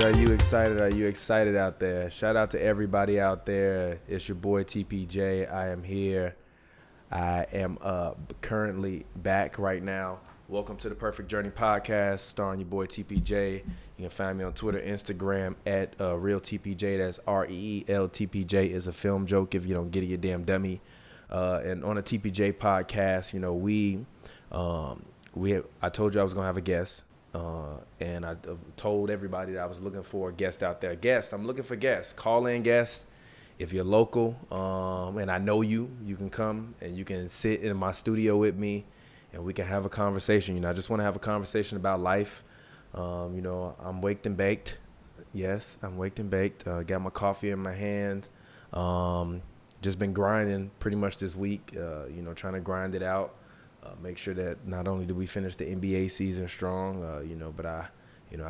Are you excited? Are you excited out there? Shout out to everybody out there. It's your boy TPJ. I am here. I am currently back right now. Welcome to the Perfect Journey podcast, starring your boy TPJ. You can find me on Twitter, Instagram at RealTPJ. That's ReelTPJ. Is a film joke if you don't get it, you damn dummy. And on the TPJ podcast, you know, I told you I was gonna have a guest. And I told everybody that I was looking for a guest out there. I'm looking for guests. Call in guests. If you're local and I know you, you can come and you can sit in my studio with me and we can have a conversation. You know, I just want to have a conversation about life. You know, I'm waked and baked. Yes, I'm waked and baked. Got my coffee in my hand. Just been grinding pretty much this week, you know, trying to grind it out. Make sure that not only do we finish the NBA season strong, you know, but I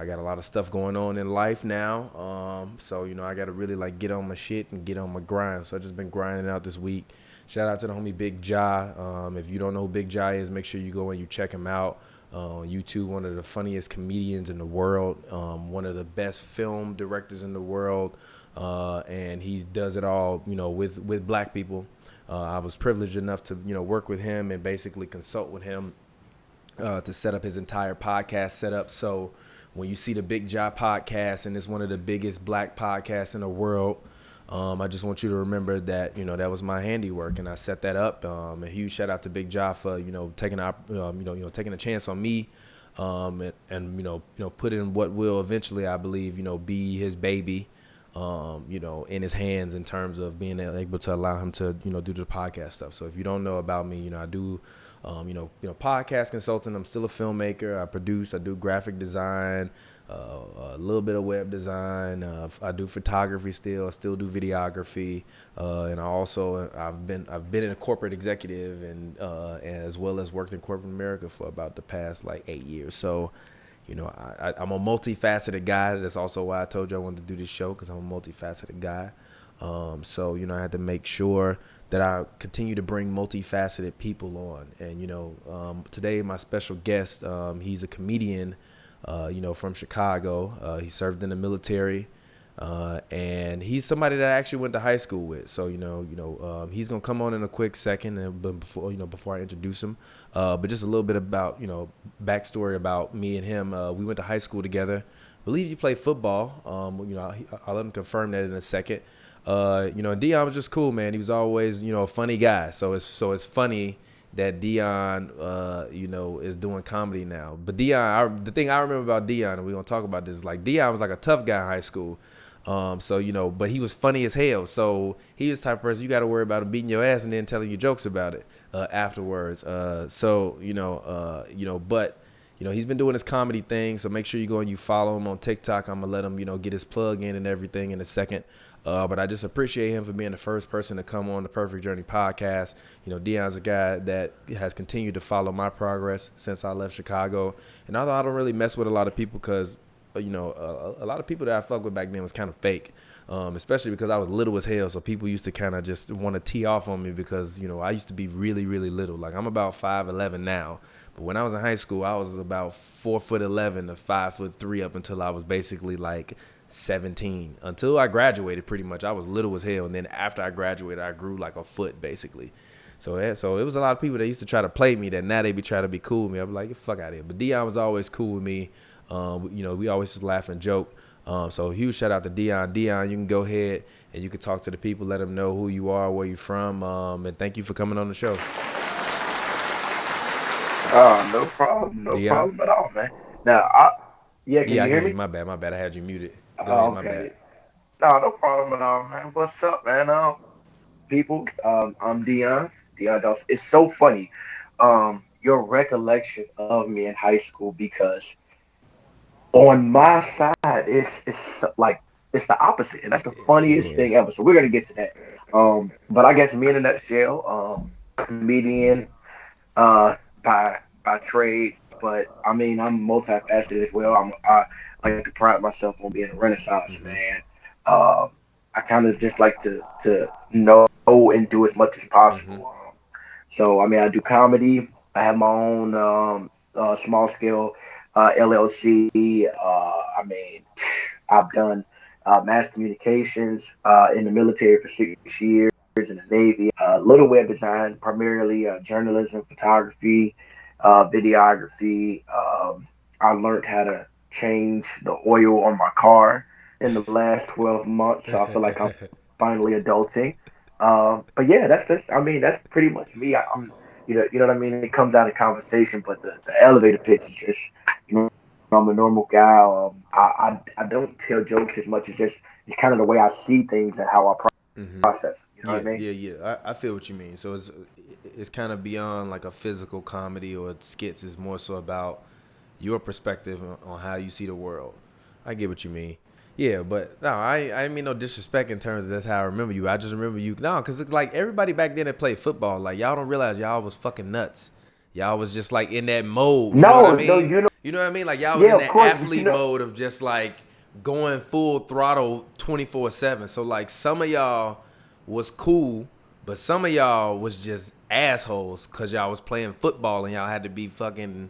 got a lot of stuff going on in life now. So, you know, I got to really like get on my shit and get on my grind. So I just been grinding out this week. Shout out to the homie Big Ja. If you don't know who Big Ja is, make sure you go and you check him out on YouTube. One of the funniest comedians in the world, one of the best film directors in the world. And he does it all, you know, with black people. I was privileged enough to, you know, work with him and basically consult with him to set up his entire podcast setup. So when you see the Big Ja podcast, and it's one of the biggest black podcasts in the world, I just want you to remember that, you know, that was my handiwork and I set that up. A huge shout out to Big Ja for, you know, taking a chance on me, and you know, put in what will eventually, I believe, you know, be his baby. You know, in his hands in terms of being able to allow him to, you know, do the podcast stuff. So if you don't know about me, you know, I do, you know, podcast consulting. I'm still a filmmaker. I produce. I do graphic design, a little bit of web design. I do photography still. I still do videography, and I've been a corporate executive and as well as worked in corporate America for about the past like 8 years. So. You know, I'm a multifaceted guy. That's also why I told you I wanted to do this show, because I'm a multifaceted guy. So, you know, I had to make sure that I continue to bring multifaceted people on. And, you know, today my special guest, he's a comedian, you know, from Chicago. He served in the military. And he's somebody that I actually went to high school with. So, he's going to come on in a quick second, but before I introduce him, but just a little bit about, you know, backstory about me and him. We went to high school together. I believe he played football. You know, I'll let him confirm that in a second. You know, Dion was just cool, man. He was always, you know, a funny guy. So it's funny that Dion, you know, is doing comedy now. But Dion, the thing I remember about Dion, and we're going to talk about this, is like Dion was like a tough guy in high school. So, you know, but he was funny as hell. So he was the type of person you got to worry about him beating your ass and then telling you jokes about it afterwards. So, you know, but, you know, he's been doing his comedy thing. So make sure you go and you follow him on TikTok. I'm going to let him, you know, get his plug in and everything in a second. But I just appreciate him for being the first person to come on the Perfect Journey podcast. You know, Dion's a guy that has continued to follow my progress since I left Chicago. And although I don't really mess with a lot of people because, you know, a lot of people that I fucked with back then was kind of fake, especially because I was little as hell. So people used to kind of just want to tee off on me because, you know, I used to be really, really little. Like I'm about 5'11" now. But when I was in high school, I was about 4'11" to 5'3" up until I was basically like 17. Until I graduated, pretty much, I was little as hell. And then after I graduated, I grew like a foot basically. So it was a lot of people that used to try to play me that now they be trying to be cool with me. I'm like, get the fuck out of here. But Dion was always cool with me. You know, we always just laugh and joke. So huge shout out to Dion. Dion, you can go ahead and you can talk to the people, let them know who you are, where you're from, and thank you for coming on the show. No problem, no Dion? problem at all, man. Now, yeah, can Yeah, you I can hear hear you. me? My bad. I had you muted. Go ahead, Oh, my bad. okay. No problem at all, man. What's up, man? People, I'm Dion Dawson. It's so funny, your recollection of me in high school because on my side, it's like it's the opposite, and that's the funniest Yeah. thing ever. So we're gonna get to that. But I guess me in a nutshell, comedian, uh, by trade, but I mean I'm multifaceted as well. I like to pride myself on being a Renaissance Mm-hmm. man. Um, I kind of just like to know and do as much as Mm-hmm. possible. So I mean I do comedy. I have my own small scale LLC. I mean I've done mass communications in the military for 6 years in the Navy. Little web design, primarily journalism, photography, videography. I learned how to change the oil on my car in the last 12 months, so I feel like I'm finally adulting. But yeah, that's I mean that's pretty much me. I'm you know what I mean. It comes out of conversation, but the elevator pitch is just you know I'm a normal guy. I don't tell jokes as much as just it's kind of the way I see things and how I Mm-hmm. process. You know what I Yeah, mean? yeah, yeah. I feel what you mean. So it's kind of beyond like a physical comedy or skits. It's more so about your perspective on how you see the world. I get what you mean. Yeah, but no, I mean no disrespect in terms of that's how I remember you. I just remember you. No, because it's like everybody back then that played football, like y'all don't realize y'all was fucking nuts. Y'all was just like in that mode. You know what I No, no, mean? You know what I mean? Like y'all was yeah, in of that course, but athlete mode of just like going full throttle 24/7. So like some of y'all was cool, but some of y'all was just assholes because y'all was playing football and y'all had to be fucking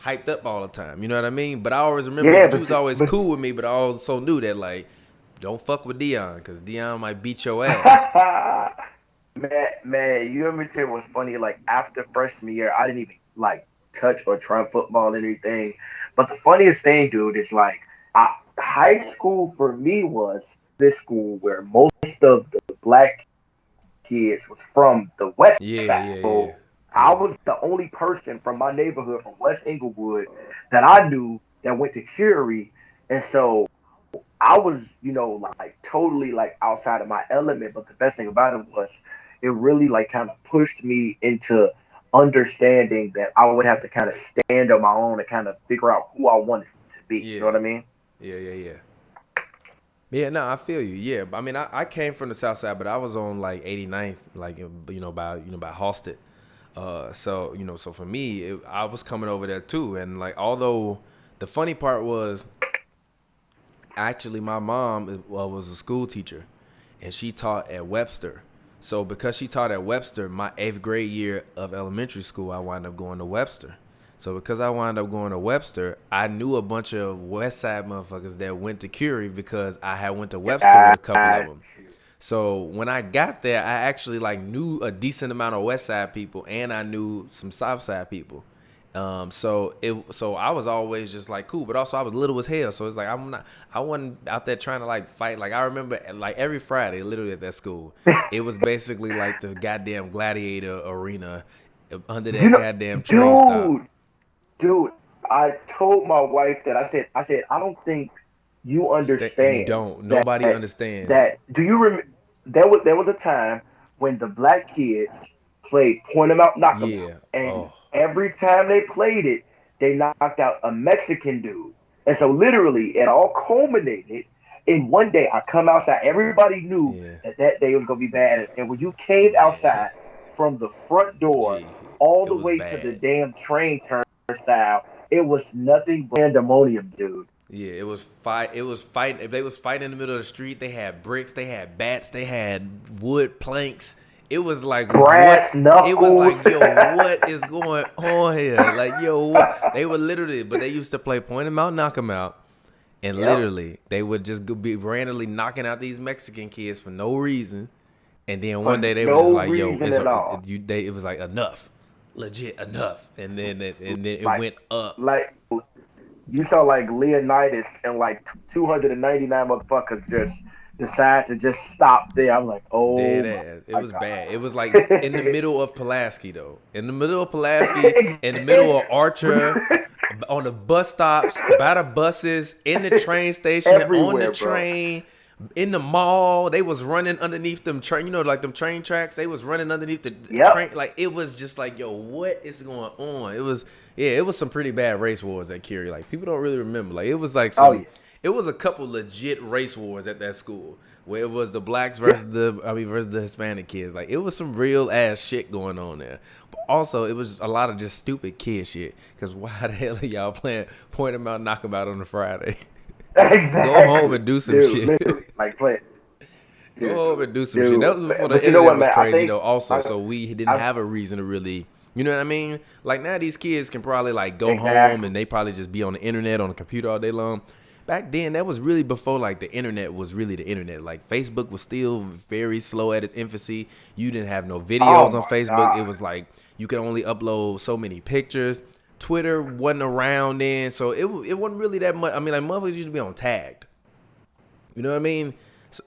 hyped up all the time. You know what I mean? But I always remember, yeah, but you was always cool with me. But I also knew that like, don't fuck with Dion because Dion might beat your ass. man, you ever tell what's funny? Like after freshman year, I didn't even like touch or try football or anything. But the funniest thing, dude, is like high school for me was this school where most of the black kids was from the west side. Yeah, So yeah, yeah, I was yeah, the only person from my neighborhood from West Inglewood that I knew that went to Curie, and so I was, like totally like outside of my element. But the best thing about it was it really like kind of pushed me into understanding that I would have to kind of stand on my own and kind of figure out who I wanted to be. You know what yeah, I mean? yeah, yeah, yeah. Yeah, no, I feel you. Yeah, I mean, I came from the south side, but I was on like 89th, like by Halsted. So so for me, I was coming over there too, and like although the funny part was actually my mom was a school teacher, and she taught at Webster. So because she taught at Webster, my 8th grade year of elementary school, I wound up going to Webster. So because I wound up going to Webster, I knew a bunch of West Side motherfuckers that went to Curie because I had went to Webster with a couple of Got them. you. So when I got there, I actually like knew a decent amount of West Side people, and I knew some South Side people. So I was always just like cool, but also I was little as hell. So it's like I wasn't out there trying to like fight. Like I remember like every Friday, literally at that school, it was basically like the goddamn gladiator arena under You that know, goddamn train stop. dude, I told my wife that I said I don't think you You understand don't. that Nobody that understands. do you remember there was a time when the black kids played point 'em out, knock 'em out, Yeah. and Oh. every time they played it, they knocked out a Mexican dude, and so literally it all culminated in one day. I come outside, everybody knew Yeah. that day was gonna be bad, and when you came Man. outside from the front door Gee, all it the was way to the bad. damn train turnstile, it was nothing but pandemonium, dude. Yeah, it was fight. It was fight. If they was fighting in the middle of the street, they had bricks, they had bats, they had wood planks. It was like what? Brass It was knuckles. like yo, what is going on here? Like yo, what? They were literally, but they used to play point 'em out, knock 'em out, and Yep. literally they would just be randomly knocking out these Mexican kids for no reason. And then one For day they were just no like, "Yo, reason at all. it was like enough, legit enough." And then it Like, went up. like you saw like Leonidas and like 299 motherfuckers just decide to just stop there. I'm like, Dead oh ass. It my was bad. It was like god. in the middle of Pulaski though. In the middle of Pulaski, in the middle of Archer, on the bus stops, by the buses, in the train station, on the Everywhere, bro. train, in the mall. They was running underneath them train, like them train tracks. They was running underneath the Yep. train. Like it was just like, yo, what is going on? It was some pretty bad race wars at Curie. Like people don't really remember. Like it was like Oh yeah. it was a couple legit race wars at that school where it was the blacks Yeah. versus the Hispanic kids. Like it was some real ass shit going on there. But also it was a lot of just stupid kid shit. Cause why the hell are y'all playing point 'em out, knock 'em out on a Friday? Go home Exactly, and do some dude. shit. Literally, like play, Go dude, home and do some shit. dude. That was before the But you know internet what, was man? I crazy think though. Also, I, so we didn't I have a reason to really, you know what I mean? Like now these kids can probably like go home exactly. and they probably just be on the internet on the computer all day long. back then that was really before like the internet was really the internet. Like Facebook was still very slow at its infancy. You didn't have no videos Oh on my Facebook. It God. was like you could only upload so many pictures. Twitter wasn't around then, so it wasn't really that much. I mean, like motherfuckers used to be on tagged. You know what I mean? So,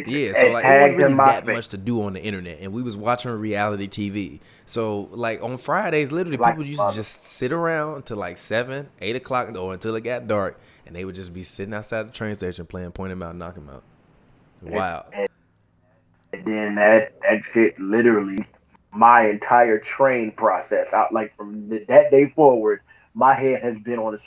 yeah, so It like it wasn't tagged in really my that space much to do on the internet, and we was watching reality TV. So like on Fridays, literally like people a used to mother. just sit around until like 7, 8 o'clock, or until it got dark, and they would just be sitting outside the train station playing Point 'Em Out, Knock 'Em Out. And, Wow, and then that shit literally my entire train process. Out like from that day forward, my head has been on a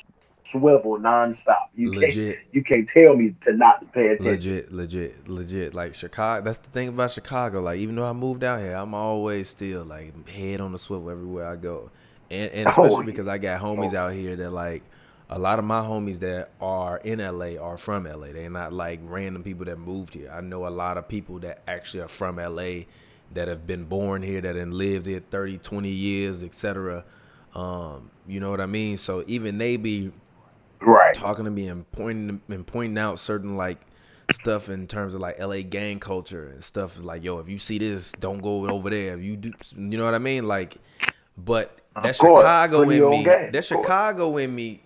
swivel nonstop. legit, You can't tell me to not pay attention. legit. Like Chicago, that's the thing about Chicago. Like even though I moved out here, I'm always still like head on the swivel everywhere I go, and Oh especially yeah. because I got homies Oh out here that like a lot of my homies that are in LA are from LA. They're not like random people that moved here. I know a lot of people that actually are from LA that have been born here, that have lived here 30, 20 years, etc. You know what I mean? So even they be right. talking to me and pointing out certain like stuff in terms of like LA gang culture and stuff is like, yo, if you see this, don't go over there. If you do, you know what I mean? Like, but Of course. Put in your own game. That Of course. Chicago in me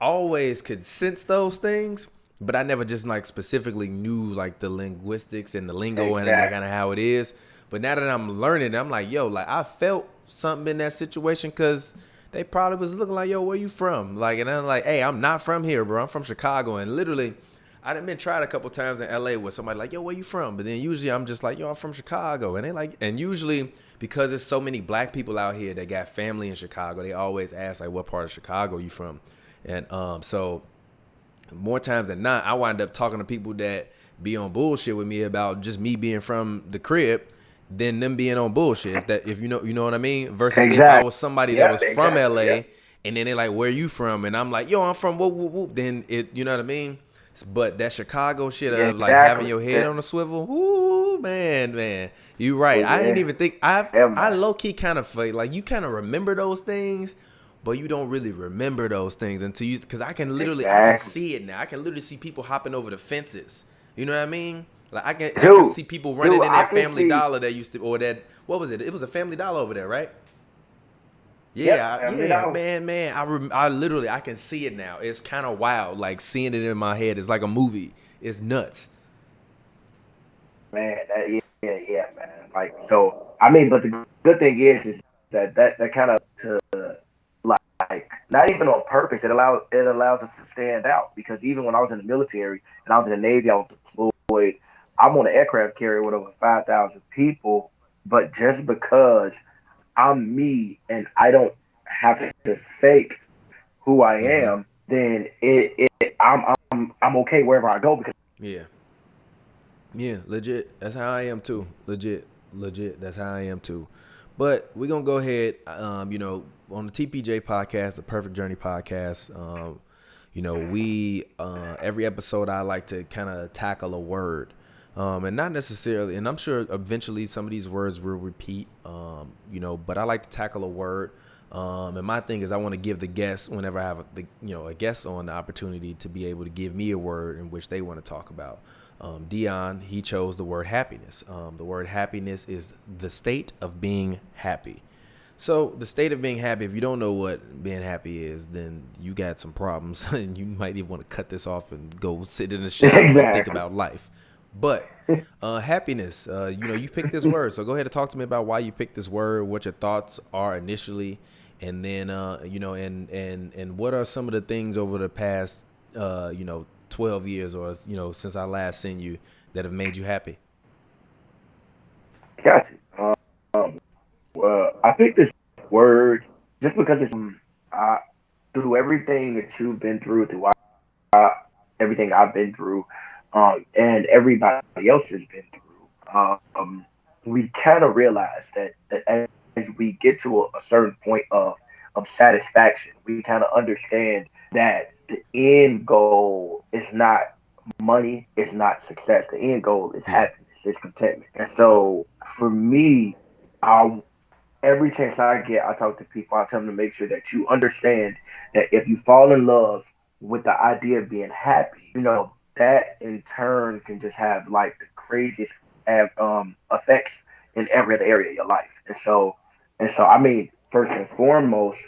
always could sense those things, but I never just like specifically knew like the linguistics and the lingo and like Exactly. kind of how it is. But now that I'm learning, I'm like, yo, like I felt something in that situation because they probably was looking like, yo, where you from? Like, and I'm like, hey, I'm not from here, bro. I'm from Chicago, and literally, I done been tried a couple times in LA with somebody like, yo, where you from? But then usually I'm just like, yo, I'm from Chicago, and they like, and usually because there's so many black people out here that got family in Chicago, they always ask like, what part of Chicago you from? And so more times than not, I wind up talking to people that be on bullshit with me about just me being from the crib than them being on bullshit. If you know what I mean? Versus if I Exactly. was somebody that Yep. was from Exactly. Yep. LA and then they like, where you from? And I'm like, yo, I'm from whoop whoop whoop. Then it, you know what I mean? But that Chicago shit of like having Exactly. your head on a swivel, ooh, man, you right. I ain't Yeah. even think Yeah, I man. low key kind of like you kind of remember those things, but you don't really remember those things until you, because I can Exactly. see it now. I can literally see people hopping over the fences. You know what I mean? Like I can Dude, see people running dude, in I that can Family see. Dollar that used to, or that, what was it? It was a Family Dollar over there, right? Yep. Family Yeah, Dollar. man. I literally I can see it now. It's kind of wild, like seeing it in my head. It's like a movie. It's nuts. Man, yeah, man. Like so, I mean, but the good thing is that kind of to like not even on purpose. It allows us to stand out because even when I was in the military and I was in the Navy, I was deployed. I'm on an aircraft carrier with over 5,000 people, but just because I'm me and I don't have to fake who I Mm-hmm. am, then I'm okay wherever I go because Yeah. Yeah, legit. That's how I am too. Legit. That's how I am too. But we're gonna go ahead. On the TPJ podcast, the Perfect Journey podcast. We every episode I like to kind of tackle a word, and not necessarily. And I'm sure eventually some of these words will repeat. But I like to tackle a word. And my thing is, I want to give the guest, whenever I have a guest on, the opportunity to be able to give me a word in which they want to talk about. Dion, he chose the word happiness. The word happiness is the state of being happy. So the state of being happy, if you don't know what being happy is, then you got some problems and you might even want to cut this off and go sit in the shower and think exactly. about life. But happiness, you picked this word. So go ahead and talk to me about why you picked this word, what your thoughts are initially, and then, and what are some of the things over the past, 12 years or, since I last seen you that have made you happy? Gotcha. Well, I picked this word just because uh, through everything that you've been through, everything I've been through, and everybody else has been through. We kind of realize that as we get to a certain point of satisfaction, we kind of understand that the end goal is not money, is not success. The end goal is Yeah. happiness, is contentment. And so for me, I every chance I get, I talk to people. I tell them to make sure that you understand that if you fall in love, with the idea of being happy, that in turn can just have like the craziest effects in every other area of your life. And so I mean, first and foremost,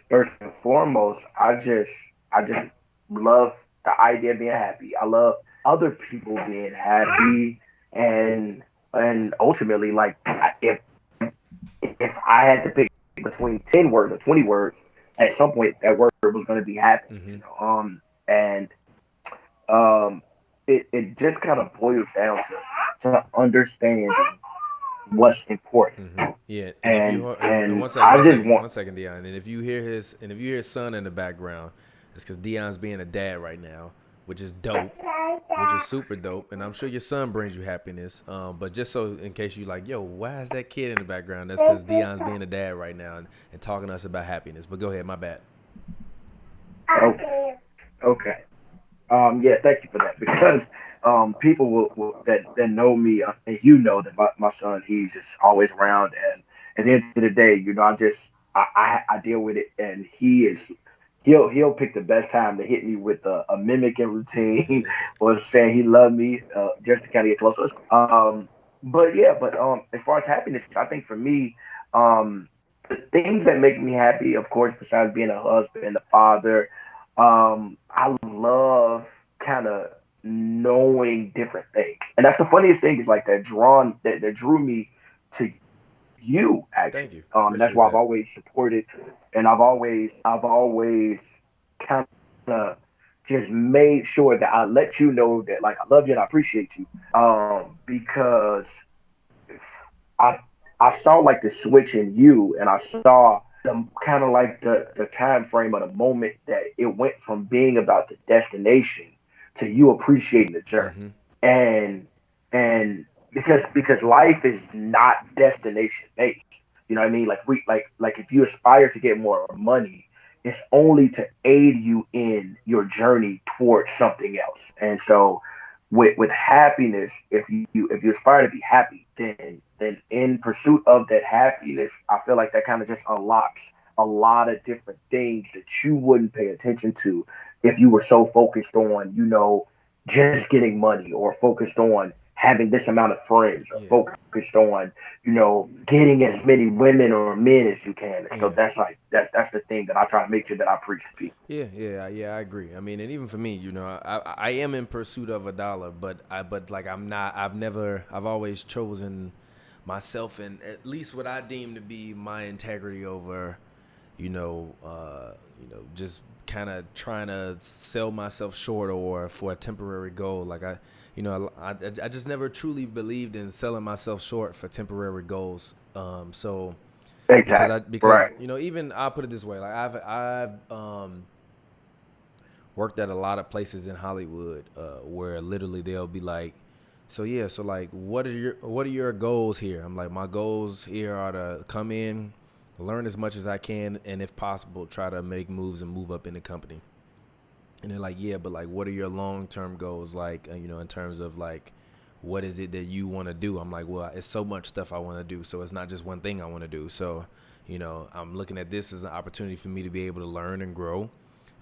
I just love the idea of being happy. I love other people being happy, and and ultimately, like, if I had to pick between 10 words or 20 words, at some point that word was going to be happiness. Mm-hmm. And it just kind of boils down to understanding what's important. Mm-hmm. Yeah, and if And you and and one second, I one just second, want. one second, Dion. And if you hear his son in the background, it's because Dion's being a dad right now, which is dope, which is super dope. And I'm sure your son brings you happiness. But just so in case you like, yo, why is that kid in the background? That's because Dion's being a dad right now and talking to us about happiness. But go ahead, my bad. Okay. Okay. Yeah, thank you for that, because people that know me, and that my son, he's just always around, and at the end of the day, I deal with it, and he'll pick the best time to hit me with a mimicking routine or saying he loved me, just to kind of get close to us. But as far as happiness, I think for me, um, the things that make me happy, of course, besides being a husband, a father, I love kind of knowing different things, and that's the funniest thing, is like that drew me to you, actually. Thank you. That's why I've Appreciate always that. supported, and I've always kind of just made sure that I let you know that, like, I love you and I appreciate you, because I I saw like the switch in you, and I saw the kind of like the time frame of the moment that it went from being about the destination to you appreciating the journey. Mm-hmm. And and because life is not destination based. You know what I mean? Like if you aspire to get more money, it's only to aid you in your journey towards something else. And so with happiness, if you aspire to be happy, then in pursuit of that happiness, I feel like that kind of just unlocks a lot of different things that you wouldn't pay attention to if you were so focused on, just getting money, or focused on having this amount of friends, or Yeah. focused on, getting as many women or men as you can. And so Yeah. that's the thing that I try to make sure that I preach to people. Yeah, I agree. I mean, and even for me, I am in pursuit of a dollar, but like I'm not. I've always chosen myself and at least what I deem to be my integrity over, just kind of trying to sell myself short or for a temporary goal. Like I just never truly believed in selling myself short for temporary goals. So because I Exactly. because Right. even I'll put it this way, like I've worked at a lot of places in Hollywood where literally they'll be like, so yeah, so like what are your goals here? I'm like, my goals here are to come in, learn as much as I can, and if possible, try to make moves and move up in the company. And they're like, yeah, but like, what are your long term goals? Like, in terms of like, what is it that you want to do? I'm like, well, it's so much stuff I want to do. So it's not just one thing I want to do. So, I'm looking at this as an opportunity for me to be able to learn and grow.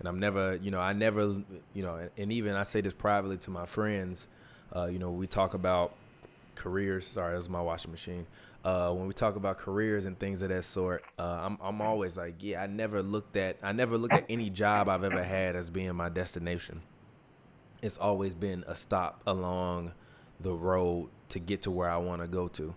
And I never, and even I say this privately to my friends, we talk about careers. Sorry, that was my washing machine. When we talk about careers and things of that sort, I'm always like, yeah, I never looked at any job I've ever had as being my destination. It's always been a stop along the road to get to where I want to go to.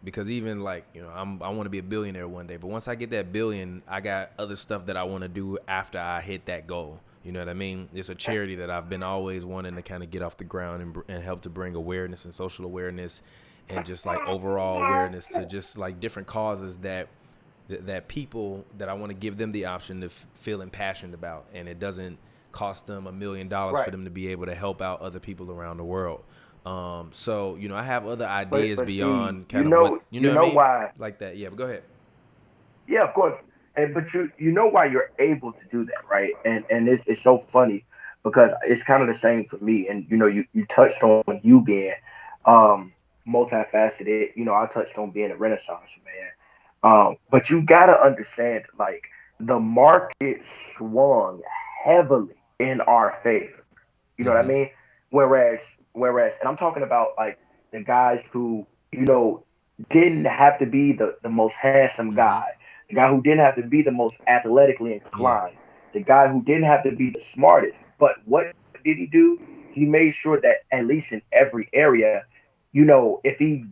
Because even like, I want to be a billionaire one day, but once I get that billion, I got other stuff that I want to do after I hit that goal. You know what I mean? It's a charity that I've been always wanting to kind of get off the ground and help to bring awareness and social awareness and just like overall awareness to just like different causes that people that I want to give them the option to feel impassioned about, and it doesn't cost them $1 million for Right. them to be able to help out other people around the world. So I have other But ideas but see, beyond kind of what you what I know mean, why. like that. Yeah, but go ahead. Yeah, of course. And but you know why you're able to do that, right? And it's so funny, because it's kind of the same for me. And you touched on you being um multifaceted. I touched on being a renaissance man. But you gotta understand, like, the market swung heavily. in our favor. You know what I Mm-hmm. mean? Whereas, and I'm talking about like the guys who, didn't have to be the most handsome Mm-hmm. guy, the guy who didn't have to be the most athletically Yeah. inclined, the guy who didn't have to be the smartest. But what did he do? He made sure that at least in every area, if he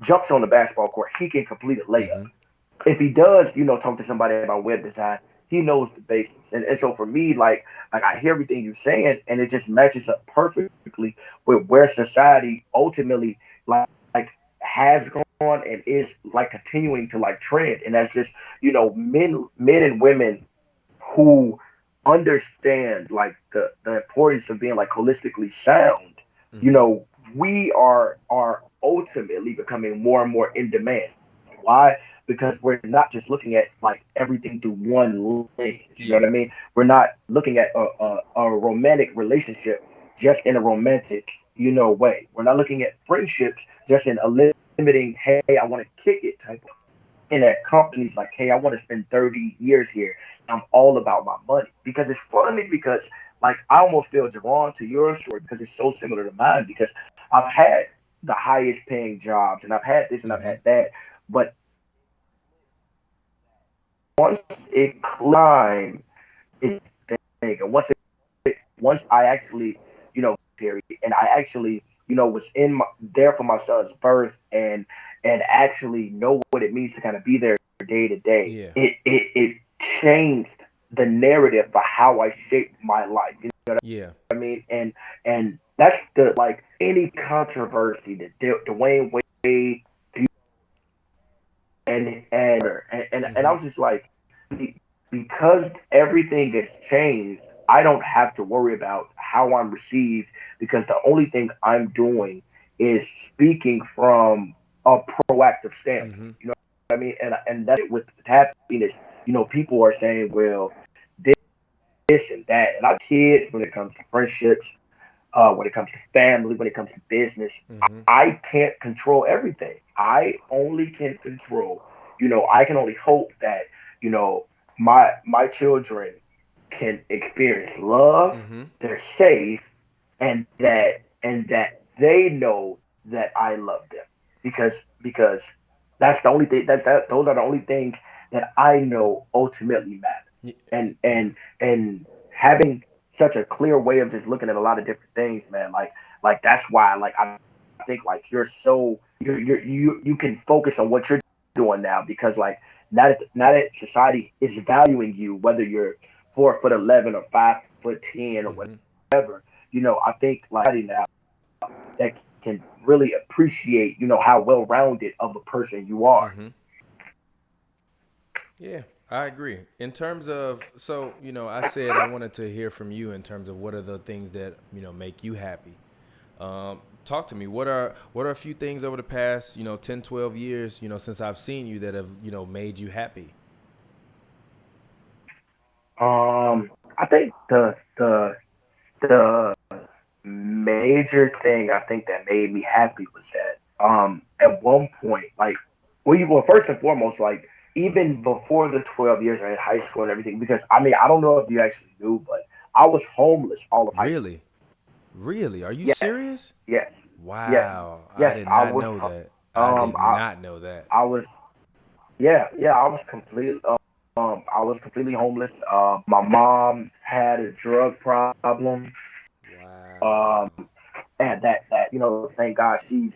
jumps on the basketball court, he can complete a layup. Mm-hmm. If he does, talk to somebody about web design, he knows the basics. And so for me, like I hear everything you're saying, and it just matches up perfectly with where society ultimately like has gone and is like continuing to like trend. And that's just, men and women who understand like the importance of being like holistically sound, you Mm-hmm. know, we are ultimately becoming more and more in demand. Why? Because we're not just looking at like everything through one lens. You know what I Yeah. mean? We're not looking at a romantic relationship just in a romantic, way. We're not looking at friendships just in a limiting, hey, I want to kick it type of looking at companies like, hey, I want to spend 30 years here. I'm all about my money. Because it's funny because like I almost feel drawn to your story because it's so similar to mine because I've had the highest paying jobs and I've had this and I've Mm-hmm. had that. But once it climb is thing. And once I actually, and I actually, was there for my son's birth and actually know what it means to kind of be there day to day. Yeah. It changed the narrative for how I shaped my life. You know Yeah. what I mean? And that's the like any controversy that Dwayne Wade and I Mm-hmm. was just like because everything has changed, I don't have to worry about how I'm received because the only thing I'm doing is speaking from a proactive standpoint. Mm-hmm. You know what I mean? And that's it with happiness. People are saying, well, this and that, and I kids when it comes to friendships, when it comes to family, when it comes to business. Mm-hmm. I can't control everything. I only can control, I can only hope that, you know, my children can experience love, Mm-hmm. they're safe, and that they know that I love them. Because that's the only thing that those are the only things that I know ultimately matter. And Yeah. and having such a clear way of just looking at a lot of different things, man. Like that's why like I think like you're so you can focus on what you're doing now because like now that society is valuing you whether you're 4'11" or 5'10" or Mm-hmm. whatever. I think like now that can really appreciate how well rounded of a person you are. Mm-hmm. Yeah, I agree. In terms of, so, I said I wanted to hear from you in terms of what are the things that, make you happy. Talk to me. What are a few things over the past, 10, 12 years, since I've seen you that have, made you happy? I think the major thing I think that made me happy was that at one point like well first and foremost like even before the 12 years I had high school and everything because I mean I don't know if you actually knew but I was homeless all of high school. Really? Really? Are you Yes, serious? yes, yes, Wow. I yes. did I not was know that. I um did I not know that. I was yeah I was completely homeless. My mom had a drug problem. Wow. Um, and that thank God she's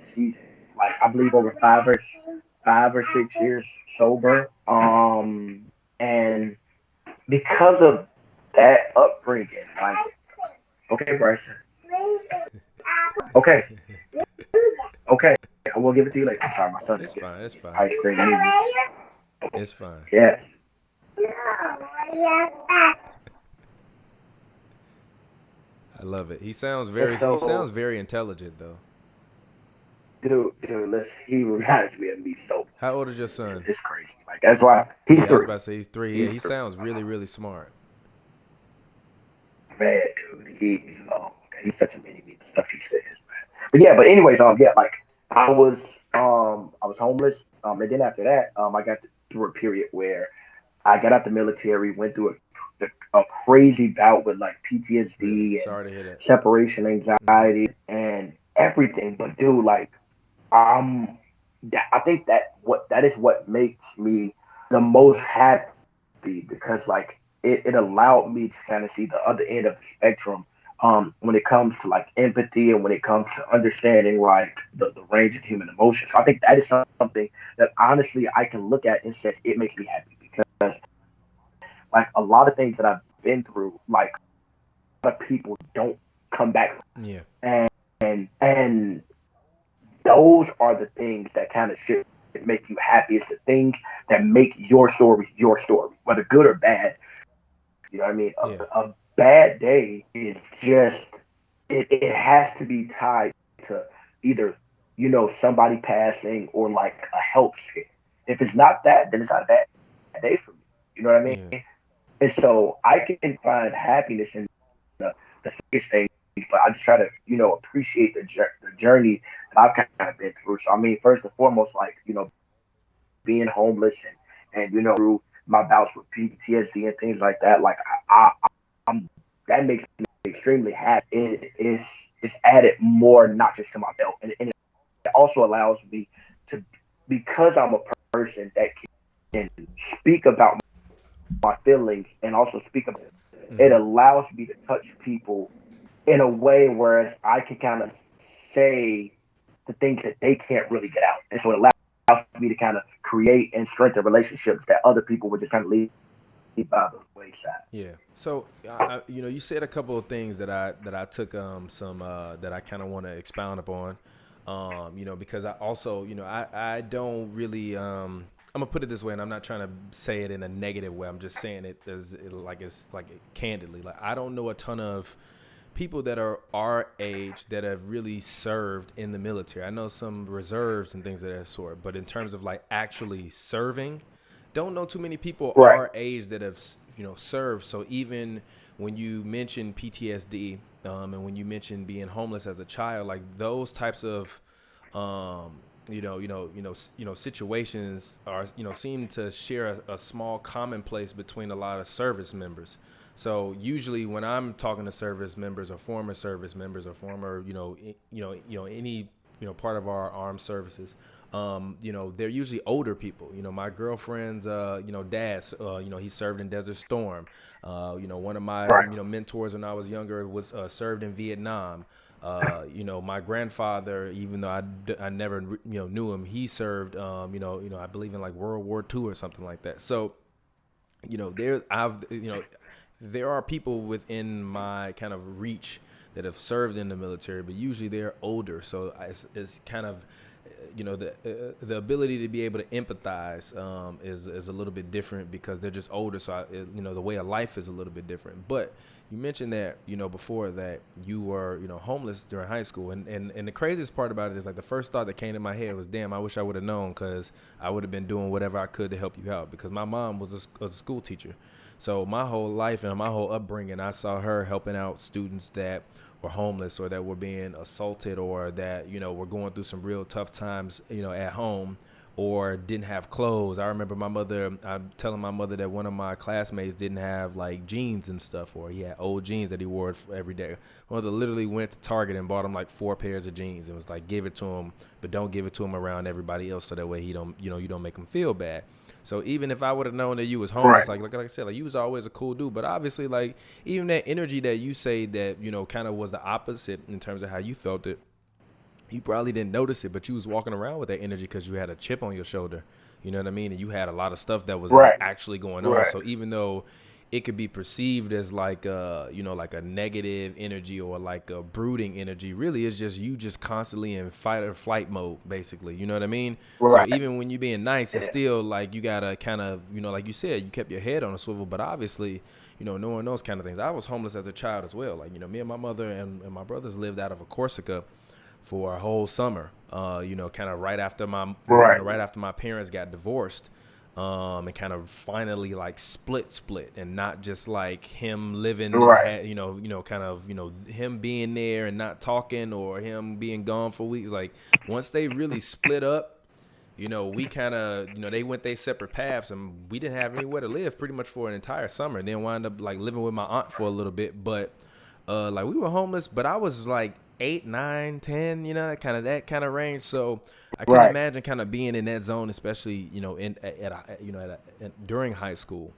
like I believe over 5 or 6 years sober. And because of that upbringing, like okay, Bryson, okay, okay, I will give it to you later. I'm sorry, my son is It's fine. It's getting fine. ice cream. It's fine. Yes. I love it. And He so, sounds very intelligent though. dude, listen, he reminds me of me so How much, old man. is your son? It's crazy. Like that's why he's Yeah, I was three. about to say he's 3. Yeah, He's he three. sounds really, really smart. Man, dude, he's such a mini me. The stuff he says, man. But yeah, but anyways, yeah, like I was, I was homeless, and then after that, I got through a period where I got out the military, went through it. a crazy bout with like Really PTSD and sorry to hear that. separation Mm-hmm. anxiety and everything. But dude, like um, I think that is what makes me the most happy because like it allowed me to kind of see the other end of the spectrum. When it comes to like empathy and when it comes to understanding like the range of human emotions. So I think that is something that honestly I can look at and say it makes me happy because like a lot of things that I've been through, like a lot of people don't come back from. Yeah. And those are the things that kind of should make you happy. It's the things that make your story, whether good or bad. You know what I mean? Yeah. A bad day is just it has to be tied to either somebody passing or like a health scare. If it's not that, then it's not a bad day for me. You know what I mean? Yeah. And so I can find happiness in the serious things, but I just try to appreciate the journey that I've kind of been through. So I mean, first and foremost, like being homeless and through my bouts with PTSD and things like that. Like I'm that makes me extremely happy. It's added more not just to my belt, and it also allows me to because I'm a person that can speak about my feelings and also speak about it allows me to Mm-hmm. touch people in a way whereas I can kind of say the things that they can't really get out. And so it allows me to kind of create and strengthen relationships that other people would just kind of leave by the wayside. Yeah. So, you said a couple of things that I took some that I kind of want to expound upon. Because I also, I don't really I'm gonna put it this way, and I'm not trying to say it in a negative way. I'm just saying it as it's like candidly. Like I don't know a ton of people that are our age that have really served in the military. I know some reserves and things of that sort, but in terms of like actually serving, don't know too many people Right. our age that have served. So even when you mention PTSD, and when you mention being homeless as a child, like those types of um, situations are seem to share a small commonplace between a lot of service members. So usually when I'm talking to service members or former any part of our armed services, they're usually older people. My girlfriend's dad, he served in Desert Storm. One of my Right. mentors when I was younger was served in Vietnam. My grandfather, even though I never knew him, he served I believe in like World War II or something like that. So there are people within my kind of reach that have served in the military, but usually they're older. So it's kind of the ability to be able to empathize is a little bit different because they're just older. So the way of life is a little bit different. But you mentioned that before that you were homeless during high school, and the craziest part about it is like the first thought that came to my head was, damn, I wish I would have known, because I would have been doing whatever I could to help you out, because my mom was a school teacher. So my whole life and my whole upbringing, I saw her helping out students that were homeless or that were being assaulted or that were going through some real tough times at home or didn't have clothes. I remember I'm telling my mother that one of my classmates didn't have like jeans and stuff, or he had old jeans that he wore every day. My mother literally went to Target and bought him like 4 pairs of jeans and was like, give it to him, but don't give it to him around everybody else, so that way he don't you don't make him feel bad. So even if I would have known that you was Right. homeless, like I said, like you was always a cool dude. But obviously, like even that energy that you say that kind of was the opposite in terms of how you felt it. You probably didn't notice it, but you was walking around with that energy because you had a chip on your shoulder. You know what I mean? And you had a lot of stuff that was like Right. actually going on. Right. So even though it could be perceived as like like a negative energy or like a brooding energy, really it's just you just constantly in fight or flight mode, basically. You know what I mean? So Right. even when you being nice, it's Yeah. still like you gotta kind of like you said, you kept your head on a swivel, but obviously knowing those kind of things. I was homeless as a child as well. Like me and my mother and my brothers lived out of a Corsica for a whole summer. Kind of right after my parents got divorced, and kind of finally like split, and not just like him living, Right. kind of him being there and not talking, or him being gone for weeks. Like once they really split up, we kind of, they went their separate paths, and we didn't have anywhere to live pretty much for an entire summer. And then wound up like living with my aunt for a little bit, but like we were homeless. But I was like 8, 9, 10, that kind of range. So I couldn't Right. imagine kind of being in that zone, especially during high school,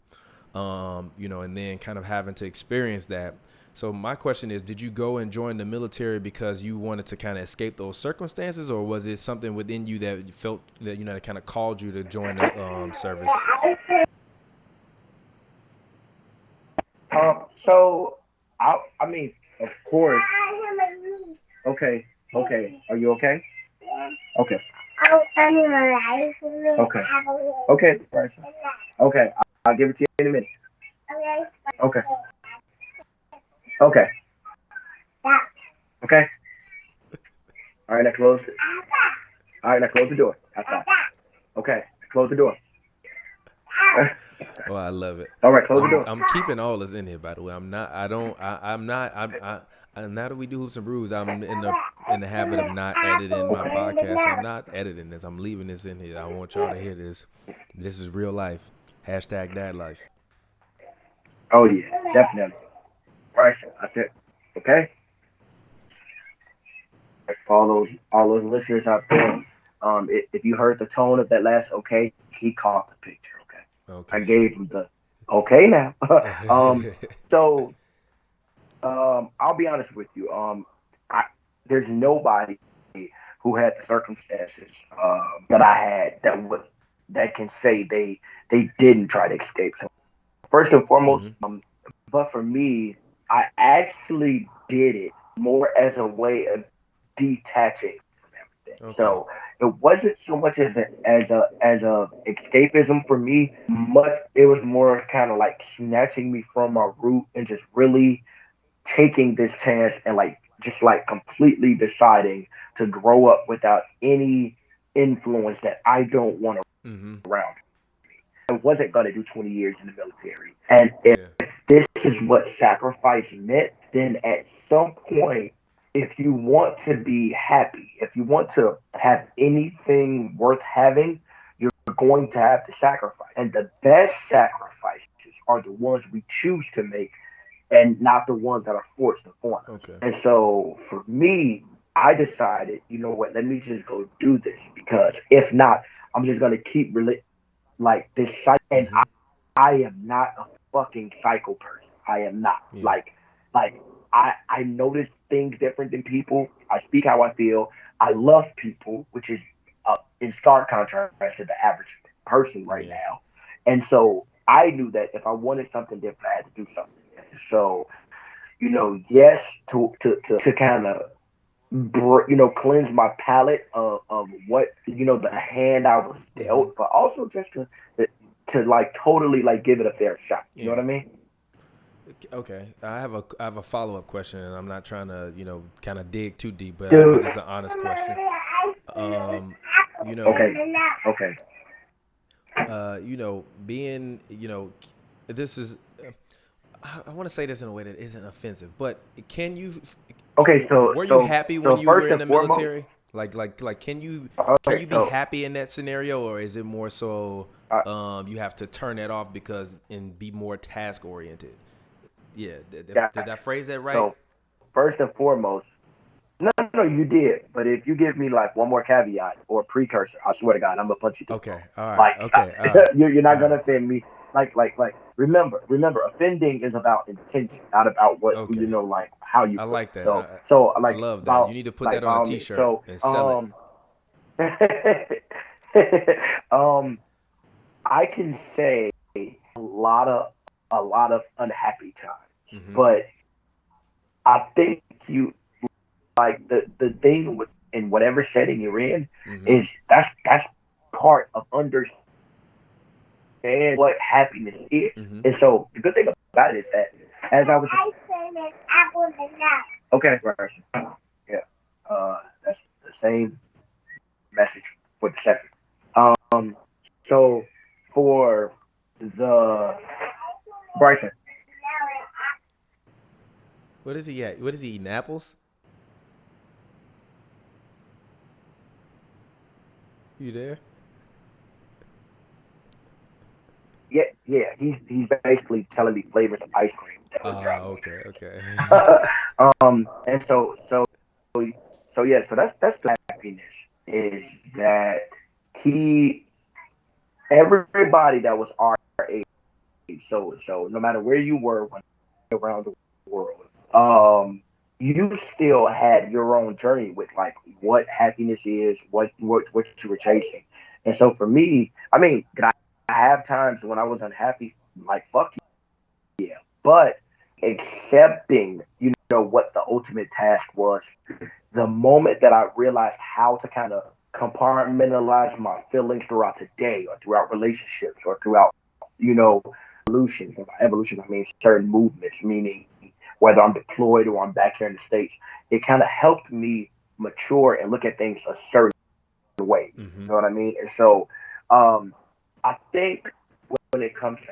and then kind of having to experience that. So my question is, did you go and join the military because you wanted to kind of escape those circumstances, or was it something within you that you felt that that kind of called you to join the service? So I mean, of course. Okay. Okay. Are you okay? Okay. Okay. Okay. Right. Okay. I'll give it to you in a minute. Okay. Okay. Okay. All right. Now close it. All right. Now close the door. Outside. Okay. Close the door. Oh, I love it. All right. Close the I'm door. I'm keeping all this in here, by the way. I'm not. I don't. I'm not. Now that we do Hoops and Brews, I'm in the habit of not editing my podcast. So I'm not editing this. I'm leaving this in here. I want y'all to hear this. This is real life. Hashtag dad life. Oh yeah, definitely. Right. I said. Okay. For all those listeners out there, if you heard the tone of that last okay, he caught the picture. Okay, I Okay. gave him the okay now. So I'll be honest with you. I, there's nobody who had the circumstances that I had that can say they didn't try to escape. So first and foremost, Hmm. but for me, I actually did it more as a way of detaching from everything. Okay. So it wasn't so much as a escapism for me. Much it was more kind of like snatching me from my root and just really taking this chance and like just like completely deciding to grow up without any influence that I don't want Hmm. around. I wasn't going to do 20 years in the military. And if Yeah. this is what sacrifice meant, then at some point, if you want to be happy, if you want to have anything worth having, you're going to have to sacrifice. And the best sacrifices are the ones we choose to make and not the ones that are forced upon us. Okay. And so for me, I decided, you know what, let me just go do this because if not, I'm just going to keep like this cycle. And Hmm. I am not a fucking psycho person. I am not. Yeah. Like I notice things different than people. I speak how I feel. I love people, which is in stark contrast to the average person right Yeah. now. And so I knew that if I wanted something different, I had to do something. And so yes, to kind of cleanse my palate of what the hand I was Hmm. dealt, but also just to like totally like give it a fair shot. You know Yeah. what I mean? Okay. I have a follow up question, and I'm not trying to kind of dig too deep, but Dude. this is an honest question. Um, you know, Okay. Okay. being this is. I want to say this in a way that isn't offensive, but can you? Okay. So Were you so happy when so you were first in and the foremost, military? Like, can okay. you be So happy in that scenario, or is it more so uh, you have to turn that off because and be more task oriented? Yeah, did gotcha. I phrase that right? So first and foremost, no, you did. But if you give me like one more caveat or precursor, I swear to God, I'm gonna punch you through the phone. Okay, all right, Like okay, all right, you're all not right, gonna offend me. Like. Remember, offending is about intention, not about what okay. like how you I feel. like that. So I like love that. You need to put that by on a all means. T-shirt So and sell it. um, I can say a lot of unhappy times, Hmm. but I think you like the thing with in whatever setting you're in Hmm. is that's part of understanding what happiness is. Hmm. And so the good thing about it is that as I was okay, right, yeah, that's the same message for the second. Um, so for the Bryson, What is he at? What is he eating? Apples? You there? he's basically telling me flavors of ice cream that we're Okay, okay. trying. So yeah, so that's the happiness is that he everybody that was our age. So no matter where you were when around the world, you still had your own journey with like what happiness is, what you were chasing. And so for me, I mean, did I have times when I was unhappy? Like fuck yeah, but accepting, what the ultimate task was, the moment that I realized how to kind of compartmentalize my feelings throughout the day or throughout relationships or throughout, evolution. And by evolution, I mean certain movements, meaning whether I'm deployed or I'm back here in the States, it kind of helped me mature and look at things a certain way. Hmm. You know what I mean? And so um, I think when it comes to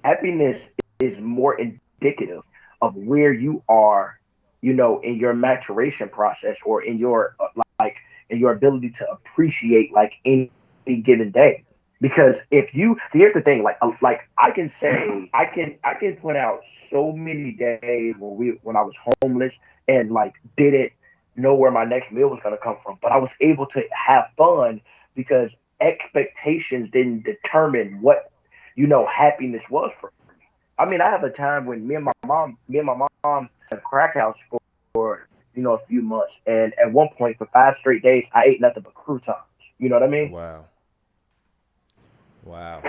happiness is more indicative of where you are, in your maturation process or in your like in your ability to appreciate like any given day. Because if you see, here's the thing, like I can say I can point out so many days when I was homeless and like didn't know where my next meal was gonna come from, but I was able to have fun because expectations didn't determine what happiness was for me. I mean, I have a time when me and my mom in a crack house for a few months, and at one point for 5 straight days, I ate nothing but croutons. You know what I mean? Wow. Wow.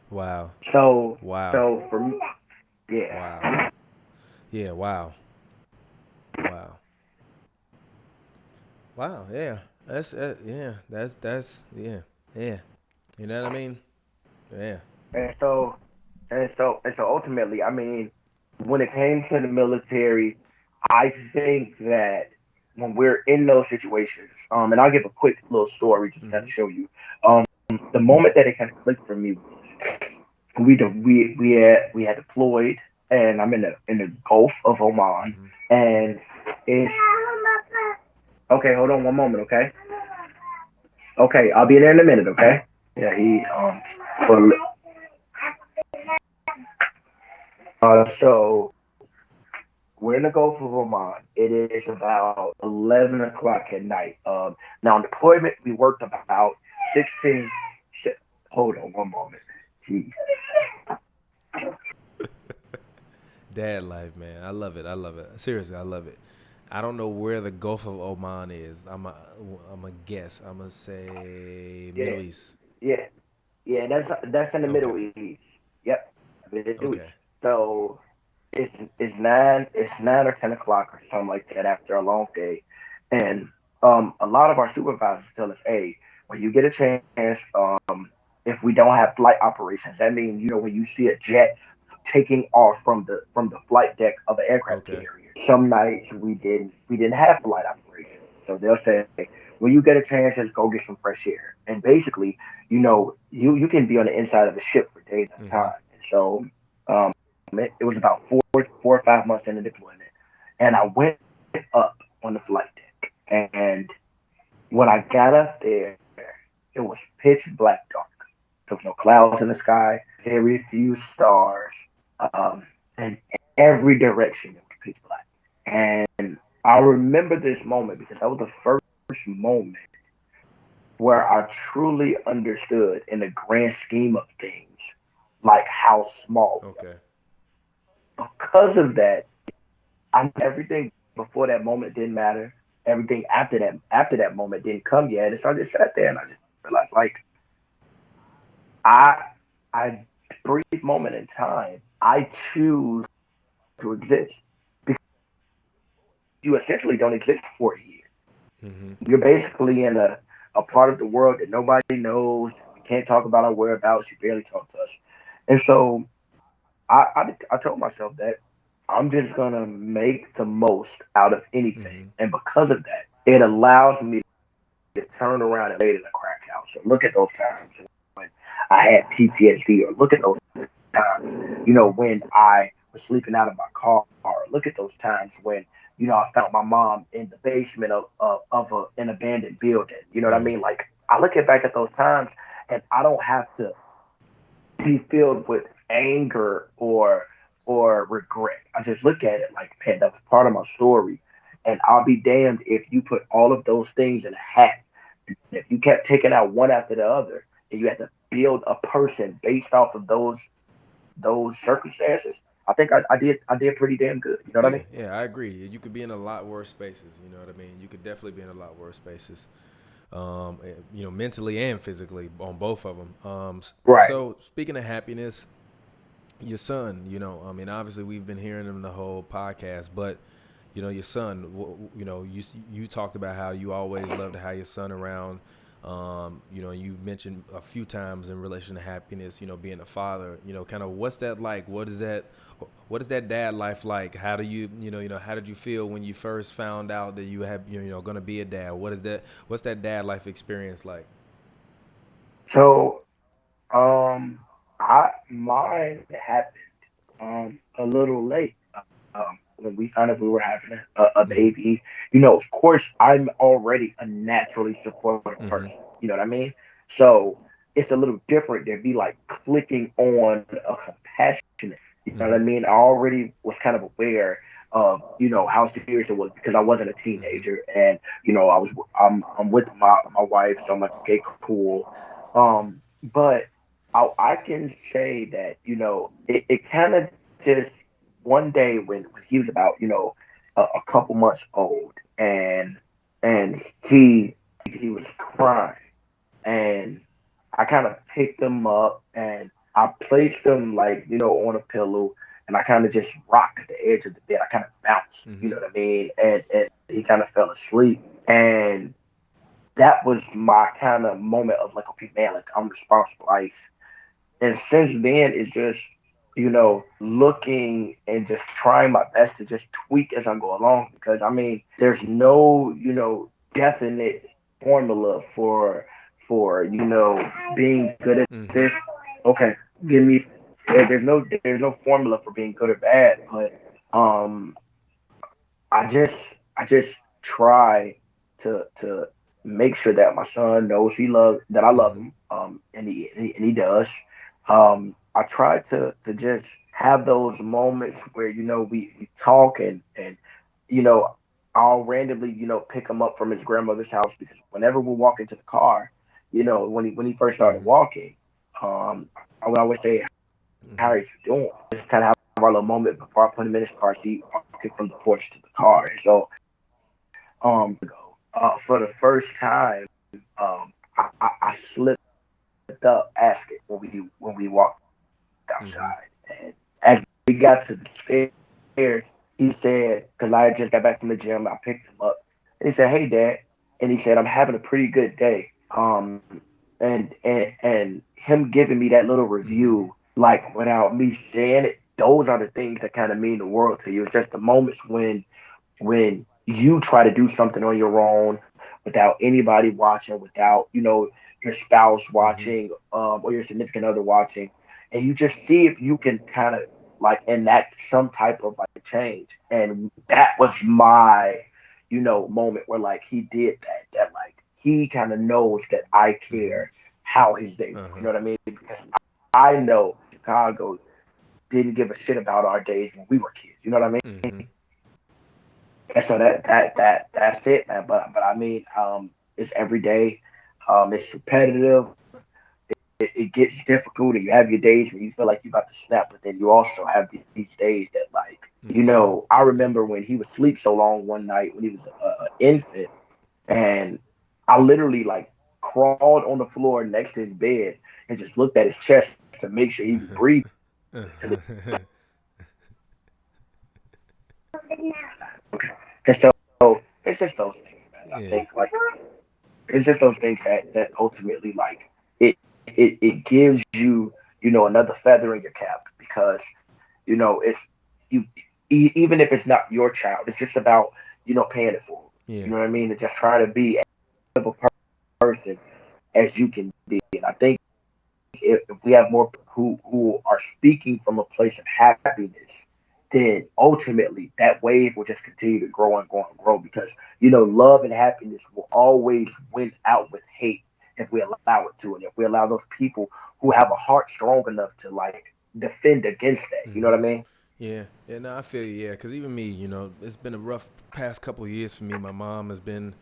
Wow. So, Wow. so for me, Wow. yeah. Yeah, wow. Wow. Wow. Yeah. Yeah. That's yeah. Yeah. You know what I mean? Yeah. And so ultimately, I mean, when it came to the military, I think that when we're in those situations, and I'll give a quick little story just to kind of Mhm. show you, um, the moment that it kind of clicked for me was we had deployed, and I'm in the Gulf of Oman, Mhm. and it's okay. Hold on one moment, okay? Okay, I'll be there in a minute, okay? Yeah, for, so we're in the Gulf of Oman. It is about 11 o'clock at night. Now on deployment, we worked about 16. Hold on one moment. Jeez. Dad life, man. I love it. I love it. Seriously, I love it. I don't know where the Gulf of Oman is. I'm a guess. I'm gonna say Yeah, Middle East. yeah, yeah. That's in the Okay. Middle East. Yep, Middle East. Okay. So it's 9 or 10 o'clock or something like that after a long day, and a lot of our supervisors tell us, hey, when you get a chance, if we don't have flight operations, that means when you see a jet taking off from the flight deck of an aircraft Okay. carrier. Some nights we didn't have flight operations, so they'll say, when you get a chance, just go get some fresh air. And basically, you can be on the inside of a ship for days at a Mhm. time. And so it was about four or 5 months into deployment, and I went up on the flight deck, and when I got up there, it was pitch black dark. There was no clouds in the sky, very few stars, um, and every direction it was pitch black. And I remember this moment because that was the first moment where I truly understood, in the grand scheme of things, like how small we Okay. are. Because of that, I knew everything before that moment didn't matter. Everything after that moment didn't come yet. And so I just sat there and I just realized, like, I I brief moment in time, I choose to exist because you essentially don't exist for a year. Mhm. You're basically in a part of the world that nobody knows. We can't talk about our whereabouts. You barely talk to us. And so I told myself that I'm just gonna make the most out of anything. Mhm. And because of that, it allows me to turn around and laid in a crack house. So look at those times when I had PTSD, or look at those times, when I was sleeping out of my car, or look at those times when, I found my mom in the basement of an abandoned building. You know what I mean? Right. Like, I look at back at those times, and I don't have to be filled with anger or regret. I just look at it like, man, that was part of my story. And I'll be damned if you put all of those things in a hat. If you kept taking out one after the other, and you had to build a person based off of those circumstances, I did pretty damn good. You know what I Yeah, mean? yeah, I agree. You could be in a lot worse spaces. You know what I mean? You could definitely be in a lot worse spaces. Mentally and physically on both of them. Right. So speaking of happiness, your son, I mean, obviously we've been hearing him the whole podcast, but your son, you talked about how you always love to have your son around. You mentioned a few times in relation to happiness, being a father, kind of what's that like? What is that dad life like? How do how did you feel when you first found out that you have, going to be a dad? What's that dad life experience like? So, I mine happened a little late. When we found out we were having a Mm-hmm. baby, of course, I'm already a naturally supportive person. Mm-hmm. You know what I mean? So it's a little different than be like clicking on a compassionate. You know what Mm-hmm. I mean? I already was kind of aware of how serious it was because I wasn't a Mm-hmm. teenager, and I'm with my wife, so I'm like, okay, cool. But I can say that it kind of just one day when he was about a couple months old, and he was crying, and I kind of picked him up and I placed him like on a pillow, and I kind of just rocked at the edge of the bed. I kind of bounced, you Mm-hmm. know what I mean, and he kind of fell asleep, and that was my kind of moment of like, okay, man, like I'm responsible. And since then, it's just, looking and just trying my best to just tweak as I go along because I mean, there's no, definite formula for being good at this. Mm-hmm. Okay, give me. There's no formula for being good or bad, but um, I just I just try to make sure that my son knows that I love Mm-hmm. him, and he does. I try to just have those moments where we talk, and you know I'll randomly pick him up from his grandmother's house because whenever we walk into the car, when he first started Mm-hmm. walking, I would always say, "How are you doing?" Just kind of have our little moment before I put him in his car seat, walking from the porch to the car. And so, ago, for the first time, I slipped up asking when we walked outside, and Mm-hmm. as we got to the stairs, he said, because I had just got back from the gym, I picked him up, and he said, "Hey, Dad," and he said, "I'm having a pretty good day." And him giving me that little review, Mm-hmm. like without me saying it, those are the things that kind of mean the world to you. It's just the moments when you try to do something on your own without anybody watching, without your spouse Mm-hmm. watching, or your significant other watching, and you just see if you can kind of like enact some type of like change. And that was my moment where like he did that like he kind of knows that I Mm-hmm. care how his day. You Uh-huh. know what I mean? Because I know Chicago didn't give a shit about our days when we were kids. You know what I mean? Mm-hmm. And so that's it, man. But I mean, it's every day. It's repetitive. It gets difficult, and you have your days where you feel like you're about to snap, but then you also have these days that, like, Mm-hmm. I remember when he would sleep so long one night when he was an infant, and I literally like crawled on the floor next to his bed and just looked at his chest to make sure he was breathing. Okay. And so it's just those things, man. I Yeah. think like it's just those things that ultimately like it gives you another feather in your cap because it's you even if it's not your child, it's just about paying it forward. Yeah. You know what I mean? And just trying to be as good of a person as you can be. And I think if we have more people who are speaking from a place of happiness, then ultimately that wave will just continue to grow and grow and grow because love and happiness will always win out with hate. if we allow it to, and if we allow those people who have a heart strong enough to like defend against that. You know what I mean? Yeah, yeah, no, I feel you. Yeah, because even me, it's been a rough past couple of years for me. My mom has been,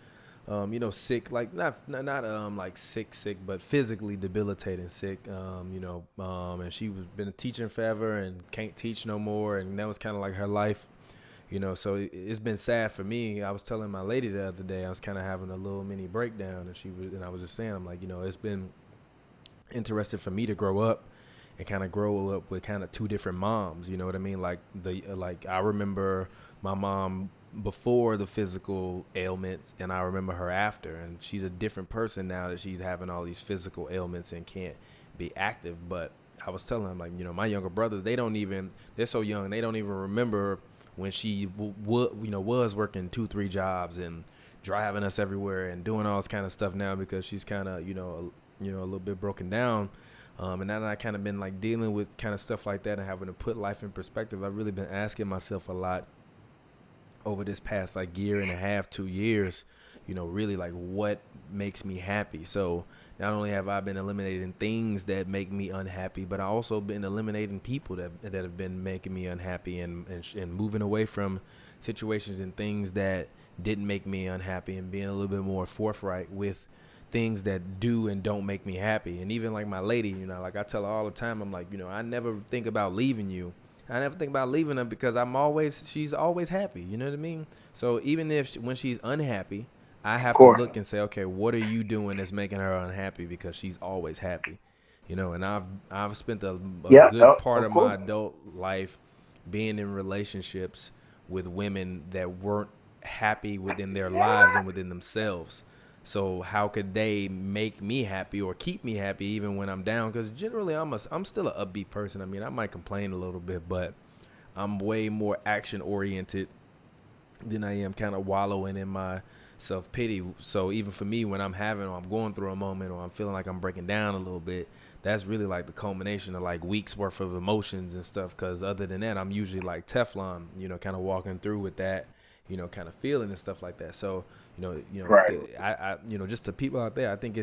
sick, like not like sick, but physically debilitating sick. And she was been teaching forever and can't teach no more, and that was kind of like her life. So it's been sad for me. I was telling my lady the other day, I was kind of having a little mini breakdown, and I was just saying, I'm like, it's been interested for me to grow up and kind of grow up with kind of two different moms. You know what I mean? Like I remember my mom before the physical ailments, and I remember her after, and she's a different person now that she's having all these physical ailments and can't be active. But I was telling them, like, my younger brothers, they're so young, they don't even remember when she was working 2-3 jobs and driving us everywhere and doing all this kind of stuff now, because she's kind of a little bit broken down. And now that I kind of been like dealing with kind of stuff like that and having to put life in perspective, I've really been asking myself a lot over this past like year and a half, 2 years, really like what makes me happy. So not only have I been eliminating things that make me unhappy, but I also been eliminating people that have been making me unhappy, and moving away from situations and things that didn't make me unhappy, and being a little bit more forthright with things that do and don't make me happy. And even like my lady, like I tell her all the time, I'm like, I never think about leaving you. I never think about leaving her, because she's always happy. You know what I mean? So even if when she's unhappy, I Of have to course. look and say, okay, what are you doing that's making her unhappy? Because she's always happy. And I've spent a Yeah, good part of of my course. adult life being in relationships with women that weren't happy within their lives and within themselves. So how could they make me happy or keep me happy even when I'm down? Because generally I'm still an upbeat person. I mean, I might complain a little bit, but I'm way more action oriented than I am kind of wallowing in my self pity. So even for me, when I'm going through a moment, or I'm feeling like I'm breaking down a little bit, that's really like the culmination of like weeks worth of emotions and stuff. Because other than that, I'm usually like Teflon, kind of walking through with that, kind of feeling and stuff like that. So Right. just to people out there, I think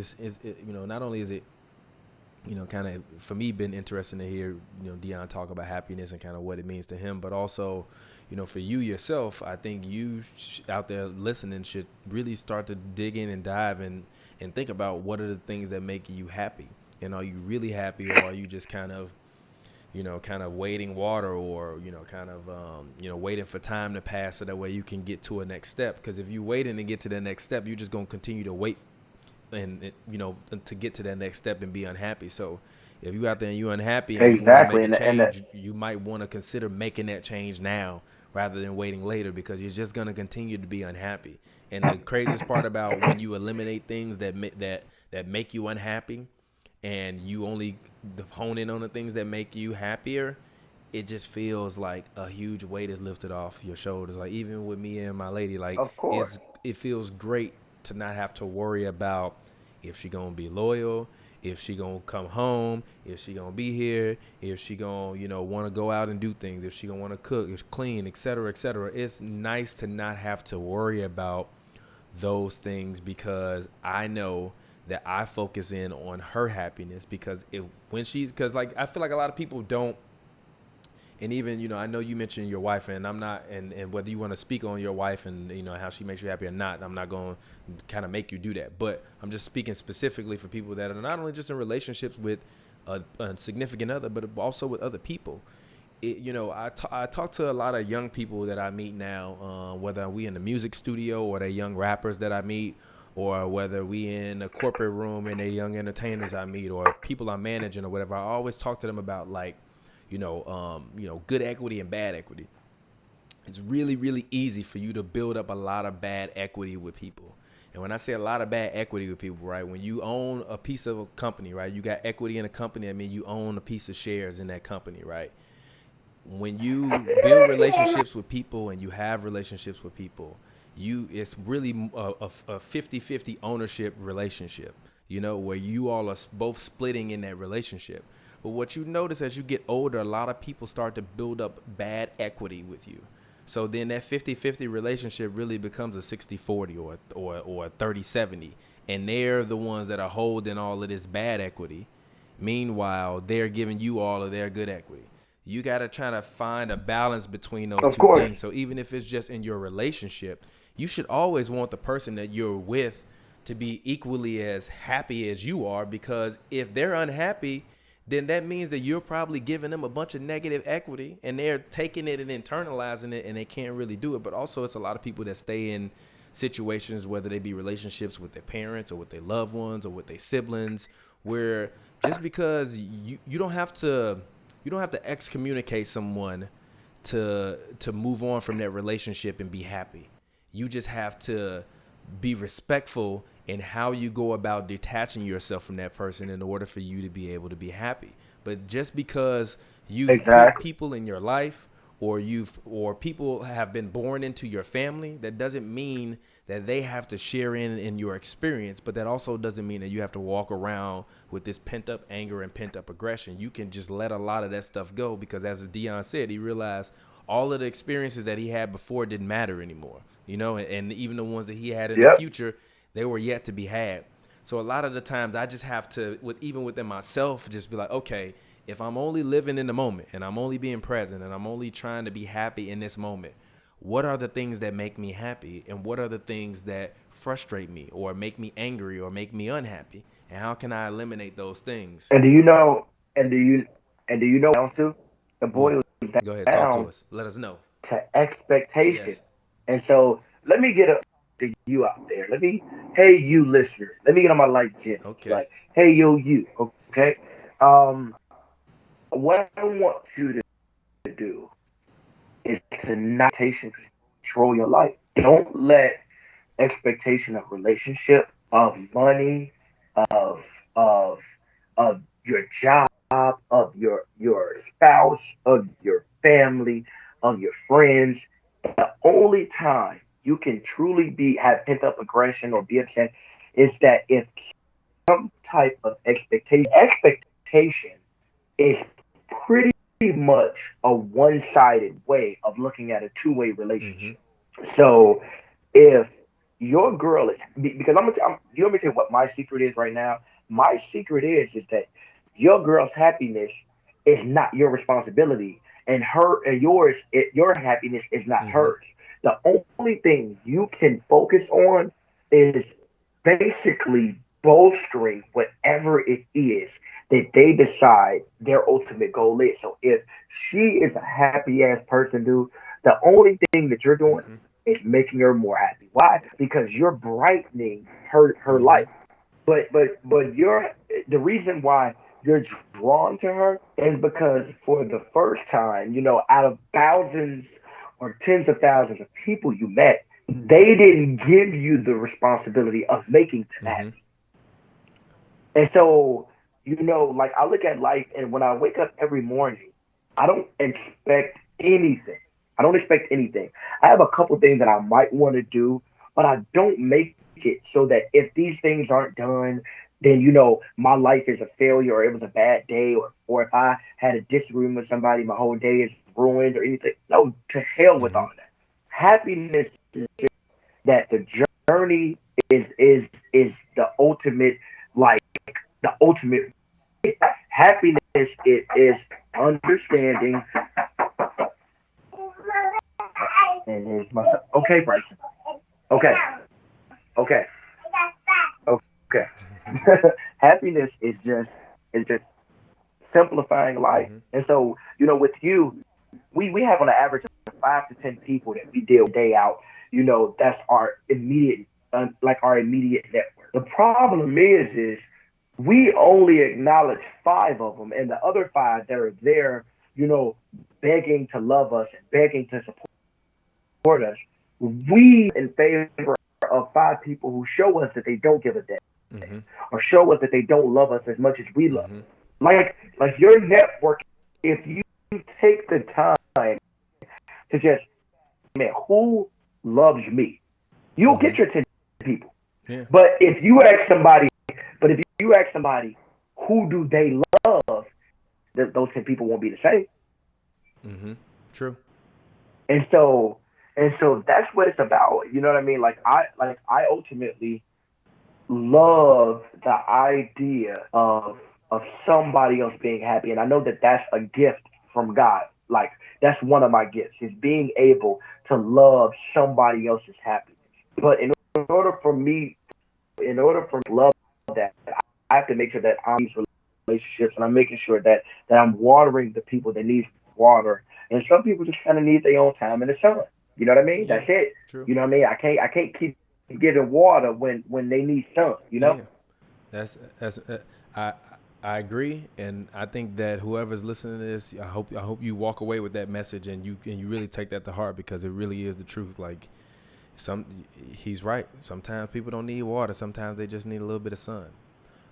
not only is it kind of for me been interesting to hear Dion talk about happiness and kind of what it means to him, but also for you yourself, I think you out there listening should really start to dig in and dive in and think about what are the things that make you happy, and are you really happy, or are you just kind of waiting water, or kind of waiting for time to pass so that way you can get to a next step. Because if you waiting to get to the next step, you're just going to continue to wait to get to that next step and be unhappy. So if you out there and you're unhappy and you want to Exactly. make a And change, you might want to consider making that change now rather than waiting later, because you're just going to continue to be unhappy. And the craziest part about when you eliminate things that make you unhappy, and you only hone in on the things that make you happier, it just feels like a huge weight is lifted off your shoulders. Like even with me and my lady, like of course. it feels great to not have to worry about if she gonna be loyal, if she gonna come home, if she gonna be here, if she gonna want to go out and do things, if she gonna want to cook, if clean, etc., etc. It's nice to not have to worry about those things, because I know that I focus in on her happiness. Because because like I feel like a lot of people don't. And even I know you mentioned your wife, and I'm not, and whether you want to speak on your wife and how she makes you happy or not, I'm not going to kind of make you do that. But I'm just speaking specifically for people that are not only just in relationships with a significant other, but also with other people. I talk to a lot of young people that I meet now, whether we in the music studio, or they young rappers that I meet, or whether we in a corporate room and they young entertainers I meet, or people I'm managing or whatever. I always talk to them about like, good equity and bad equity. It's really, really easy for you to build up a lot of bad equity with people. And when I say a lot of bad equity with people, right, when you own a piece of a company, right, you got equity in a company, I mean, you own a piece of shares in that company, right? When you build relationships with people and you have relationships with people, it's really a 50-50 ownership relationship, where you all are both splitting in that relationship. But what you notice as you get older, a lot of people start to build up bad equity with you. So then that 50-50 relationship really becomes a 60-40 or a 30-70. And they're the ones that are holding all of this bad equity. Meanwhile, they're giving you all of their good equity. You got to try to find a balance between those Of two course. things. So even if it's just in your relationship, you should always want the person that you're with to be equally as happy as you are, because if they're unhappy, then that means that you're probably giving them a bunch of negative equity and they're taking it and internalizing it and they can't really do it. But also it's a lot of people that stay in situations, whether they be relationships with their parents or with their loved ones or with their siblings, where just because you don't have to excommunicate someone to move on from that relationship and be happy. You just have to be respectful in how you go about detaching yourself from that person in order for you to be able to be happy. But just because you've put Exactly. people in your life or people have been born into your family, that doesn't mean that they have to share in your experience, but that also doesn't mean that you have to walk around with this pent up anger and pent up aggression. You can just let a lot of that stuff go, because as Dion said, he realized all of the experiences that he had before didn't matter anymore, and even the ones that he had in the Yep. future, they were yet to be had. So a lot of the times I just have to, even within myself, just be like, okay, if I'm only living in the moment and I'm only being present and I'm only trying to be happy in this moment, what are the things that make me happy and what are the things that frustrate me or make me angry or make me unhappy? And how can I eliminate those things? And do you know? And do you? And do you know down to? It Go, boils go ahead, talk to down us. Let us know. to expectation. Yes. And so let me get up to you out there. Hey, you listener. Let me get on my life gents. Okay. Like, hey, yo, you. Okay. Um, what I want you to do is to not expectation control your life. Don't let expectation of relationship, of money, of of of your job, of your spouse, of your family, of your friends. The only time you can truly be have pent up aggression or be upset is that if some type of expectation is pretty much a one-sided way of looking at a two-way Mm-hmm. relationship. So if your girl is because you want me to tell you what my secret is right now? My secret is that your girl's happiness is not your responsibility, and your happiness is not Mm-hmm. hers. The only thing you can focus on is basically bolstering whatever it is that they decide their ultimate goal is. So if she is a happy ass person, dude, the only thing that you're doing Mm-hmm. is making her more happy. Why? Because you're brightening her Mm-hmm. life. But you're the reason why you're drawn to her is because for the first time, out of thousands or tens of thousands of people you met, they didn't give you the responsibility of making them Mm-hmm. happy. And so, like I look at life and when I wake up every morning, I don't expect anything. I don't expect anything. I have a couple things that I might want to do, but I don't make it so that if these things aren't done, then my life is a failure or it was a bad day or if I had a disagreement with somebody, my whole day is ruined or anything. No, to hell with Mm-hmm. all that. Happiness is that the journey is the ultimate like the ultimate happiness. It is understanding and is my okay, Bryson. Okay, okay, okay. Happiness is just simplifying life. Mm-hmm. And so, with you, we have on an average of 5 to 10 people that we deal day out. That's our immediate, like our immediate network. The problem is we only acknowledge five of them, and the other five that are there, you know, begging to love us and begging to support us. We in favor of five people who show us that they don't give a damn Mm-hmm. or show us that they don't love us as much as we love Mm-hmm. them. Like your network, if you take the time to just, man, who loves me? You'll Mm-hmm. get your 10 people. Yeah. But if you ask somebody, who do they love? Those 10 people won't be the same. Mm-hmm. True. And so that's what it's about. You know what I mean? Like I ultimately love the idea of somebody else being happy, and I know that that's a gift from God. Like that's one of my gifts is being able to love somebody else's happiness. But order for me, in order for me to love that, I have to make sure that I'm in these relationships and I'm making sure that I'm watering the people that need water. And some people just kind of need their own time in the sun. You know what I mean? Yeah, That's it. true. You know what I mean? I can't keep giving water when they need sun. You know? Yeah, that's I I agree, and I think that whoever's listening to this, I hope you walk away with that message and you really take that to heart because it really is the truth. Like some, he's right. Sometimes people don't need water. Sometimes they just need a little bit of sun.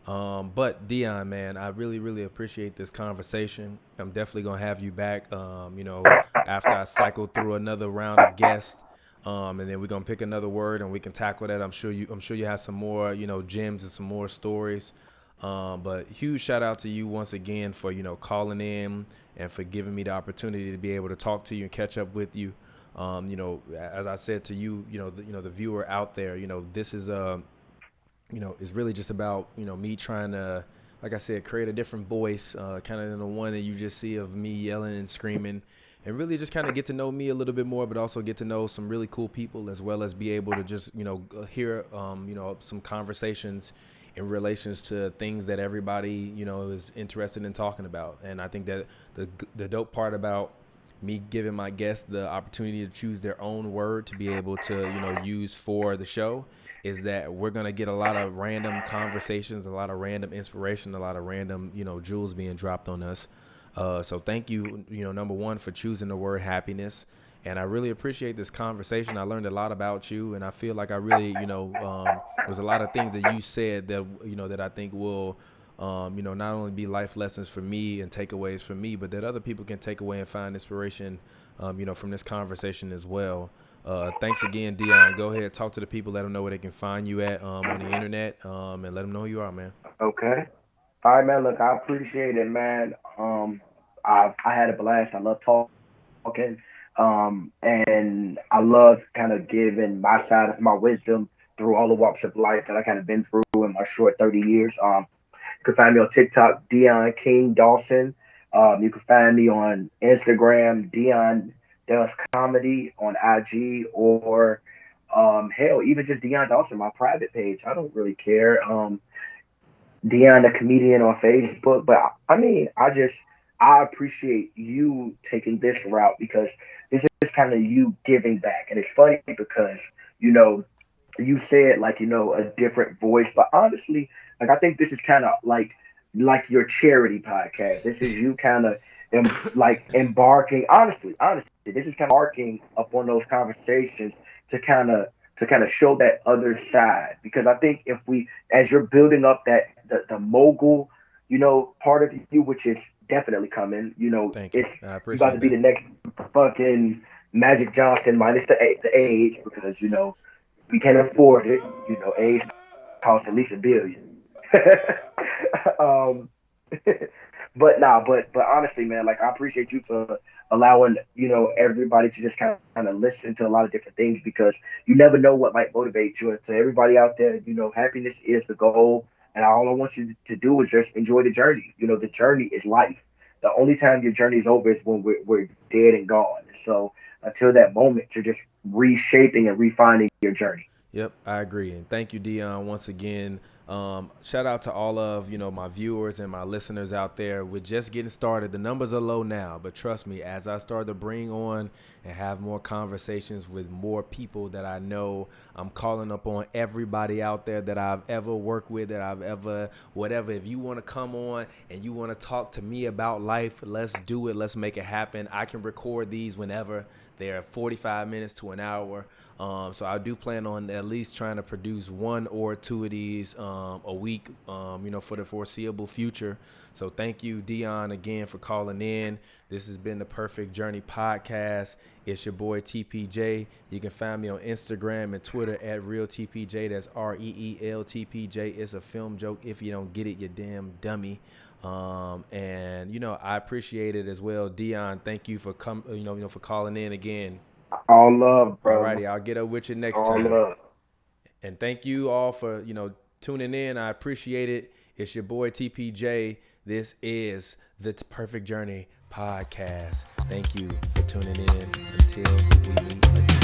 But Dion, man, I really, really appreciate this conversation. I'm definitely gonna have you back. After I cycle through another round of guests, and then we're gonna pick another word and we can tackle that. I'm sure you have some more, gems and some more stories. But huge shout out to you once again for calling in and for giving me the opportunity to be able to talk to you and catch up with you. As I said to you, the viewer out there, this is it's really just about me trying to, like I said, create a different voice, kind of in the one that you just see of me yelling and screaming, and really just kind of get to know me a little bit more, but also get to know some really cool people as well as be able to just hear some conversations in relations to things that everybody is interested in talking about. And I think that the dope part about me giving my guests the opportunity to choose their own word to be able to use for the show is that we're going to get a lot of random conversations, a lot of random inspiration, a lot of random jewels being dropped on us. So thank you, number one, for choosing the word happiness. And I really appreciate this conversation. I learned a lot about you, and I feel like I really there's a lot of things that you said that that I think will not only be life lessons for me and takeaways for me, but that other people can take away and find inspiration, from this conversation as well. Thanks again, Dion. Go ahead, talk to the people, let them know where they can find you at on the internet, and let them know who you are, man. Okay. All right, man. Look, I appreciate it, man. I had a blast. I love talking. And I love kind of giving my side of my wisdom through all the walks of life that I kind of been through in my short 30 years. You can find me on TikTok, Dion King Dawson. You can find me on Instagram, Dion Does Comedy on IG, or hell, even just Dion Dawson, my private page. I don't really care. Dion the comedian on Facebook. But I mean, I appreciate you taking this route because this is kind of you giving back, and it's funny because you know you said like a different voice, but honestly, like I think this is kind of like your charity podcast. This is you kind of like embarking. Honestly, this is kind of embarking upon those conversations to kind of show that other side. Because I think if we, as you're building up the mogul, part of you, which is definitely coming. Thank you. It's I you about appreciate to be that. the next fucking Magic Johnson minus the age because we can't afford it. Age costs at least $1 billion. um, but honestly, man, like I appreciate you for allowing everybody to just kind of listen to a lot of different things because you never know what might motivate you. And to everybody out there, happiness is the goal, and all I want you to do is just enjoy the journey. The journey is life. The only time your journey is over is when we're dead and gone. So until that moment, you're just reshaping and refining your journey. Yep, I agree. And thank you, Dion, once again. Shout out to all of my viewers and my listeners out there. We're just getting started. The numbers are low now, but trust me, as I start to bring on and have more conversations with more people that I know, I'm calling up on everybody out there that I've ever worked with, that I've ever whatever. If you want to come on and you want to talk to me about life, let's do it. Let's make it happen. I can record these whenever. They're 45 minutes to an hour. So I do plan on at least trying to produce one or two of these a week, for the foreseeable future. So thank you, Dion, again for calling in. This has been the Perfect Journey Podcast. It's your boy TPJ. You can find me on Instagram and Twitter at RealTPJ. That's ReelTPJ. It's a film joke. If you don't get it, you damn dummy. And I appreciate it as well. Dion, thank you for for calling in again. All love, brother. Alrighty, I'll get up with you next All time. love. And thank you all for tuning in. I appreciate it. It's your boy TPJ. This is the Perfect Journey podcast. Thank you for tuning in. Until we meet again.